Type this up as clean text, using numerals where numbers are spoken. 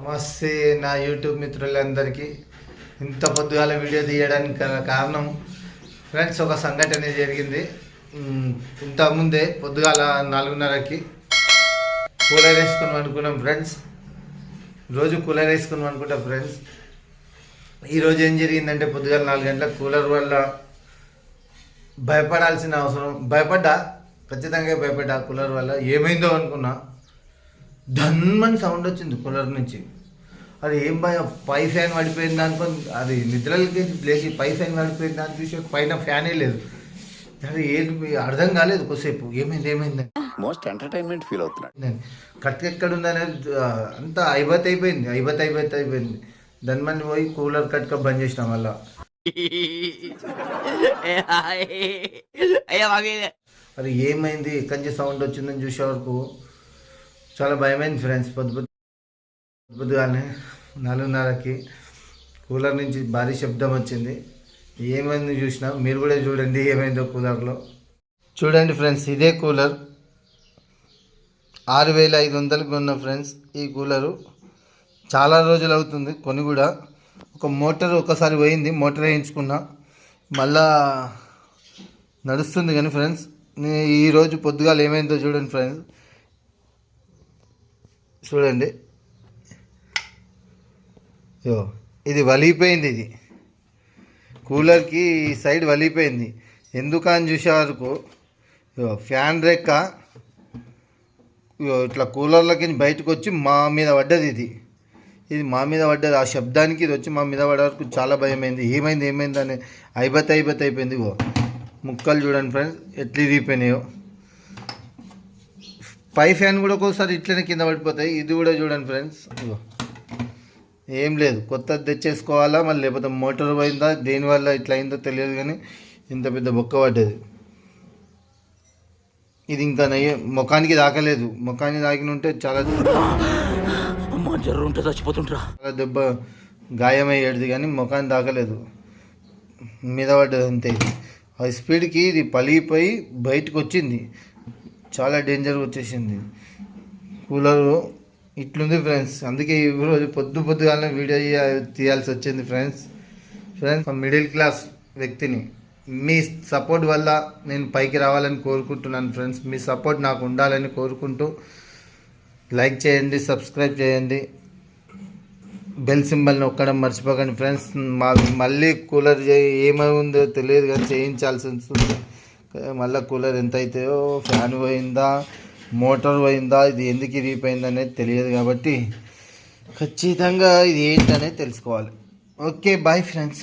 నమస్తే నా యూట్యూబ్ మిత్రులందరికీ. ఇంత పొద్దుగాల వీడియో తీయడానికి కారణం ఫ్రెండ్స్, ఒక సంఘటన జరిగింది. ఇంతకుముందే పొద్దుగాల 4:30కి కూలర్ వేసుకుని అనుకున్నాం ఫ్రెండ్స్. రోజు కూలర్ వేసుకుని అనుకుంటాం ఫ్రెండ్స్. ఈరోజు ఏం జరిగిందంటే పొద్దుగాల 4 గంటలకు కూలర్ వల్ల భయపడాల్సిన అవసరం, ఖచ్చితంగా భయపడ్డా. కూలర్ వల్ల ఏమైందో అనుకున్నా, ధన్మని సౌండ్ వచ్చింది కూలర్ నుంచి. అది ఏం భయం, పై ఫ్యాన్ పడిపోయింది అనుకొని అది నిద్రలకి లేచి పై ఫ్యాన్ పడిపోయింది అని చూసి పైన ఫ్యానే లేదు. అది ఏంటి అర్థం కాలేదు. కొద్దిసేపు ఏమైంది మోస్ట్ ఎంటర్టైన్మెంట్ ఫీల్ అవుతున్నాడు. కట్ట ఎక్కడుందనేది అంతా అయిపోయింది. ధన్మని పోయి కూలర్ కట్క బంద్ చేసినాం వల్ల. అది ఏమైంది, ఎక్కడి నుంచి సౌండ్ వచ్చిందని చూసే వరకు చాలా భయమైంది ఫ్రెండ్స్. పొద్దుగానే 4:30కి కూలర్ నుంచి భారీ శబ్దం వచ్చింది. ఏమైంది చూసినా మీరు కూడా చూడండి ఏమైందో కూలర్లో. చూడండి ఫ్రెండ్స్, ఇదే కూలర్ 6,500కి కొన్న ఫ్రెండ్స్. ఈ కూలరు చాలా రోజులు అవుతుంది కొని కూడా. ఒక మోటార్ ఒకసారి పోయింది, మోటార్ వేయించుకున్నా, మళ్ళా నడుస్తుంది. కానీ ఫ్రెండ్స్, ఈరోజు పొద్దుగాలు ఏమైందో చూడండి ఫ్రెండ్స్. చూడండి, ఇది వలిగిపోయింది. ఇది కూలర్కి సైడ్ వలిగిపోయింది. ఎందుకు అని చూసే వరకు ఫ్యాన్ రెక్క ఇట్లా కూలర్లకి బయటకు వచ్చి మా మీద పడ్డది. ఇది మా మీద పడ్డది. ఆ శబ్దానికి ఇది వచ్చి మా మీద పడే వరకు చాలా భయమైంది. ఏమైంది అని అయిపోయింది. ముక్కలు చూడండి ఫ్రెండ్స్ ఎట్లా ఇరిగిపోయినాయో. పై ఫ్యాన్ కూడా ఒక్కోసారి ఇట్లనే కింద పడిపోతాయి. ఇది కూడా చూడండి ఫ్రెండ్స్. ఏం లేదు, కొత్తది తెచ్చేసుకోవాలా మళ్ళీ, లేకపోతే మోటార్ పోయిందా దేనివల్ల ఇట్లా అయిందో తెలియదు. కానీ ఇంత పెద్ద బొక్క పడ్డది. ఇది ఇంకా ముఖానికి తాకలేదు. ముఖానికి తాకిన ఉంటే చాలా దెబ్బ గాయమయ్యేది. కానీ ముఖానికి తాకలేదు, మీద పడ్డది అంతే. ఆ స్పీడ్కి ఇది పలిగిపోయి బయటకు వచ్చింది. చాలా డేంజర్ వచ్చేసింది కూలరు. ఇట్లుంది ఫ్రెండ్స్. అందుకే ఈరోజు పొద్దుగానే వీడియో తీయాల్సి వచ్చింది ఫ్రెండ్స్. మిడిల్ క్లాస్ వ్యక్తిని, మీ సపోర్ట్ వల్ల నేను పైకి రావాలని కోరుకుంటున్నాను ఫ్రెండ్స్. మీ సపోర్ట్ నాకు ఉండాలని కోరుకుంటూ లైక్ చేయండి, సబ్స్క్రైబ్ చేయండి, బెల్ సింబల్ని నొక్కడం మర్చిపోకండి ఫ్రెండ్స్. మళ్ళీ కూలర్ ఏమై ఉందో తెలియదు కానీ చేయించాల్సి ఉంటుంది. మళ్ళీ కూలర్ ఎంత అవుతాయో, ఫ్యాన్ పోయిందా, మోటార్ పోయిందా, ఇది ఎందుకు ఇరిగిపోయింది అనేది తెలియదు. కాబట్టి ఖచ్చితంగా ఇది ఏంటనేది తెలుసుకోవాలి. Okay, bye friends.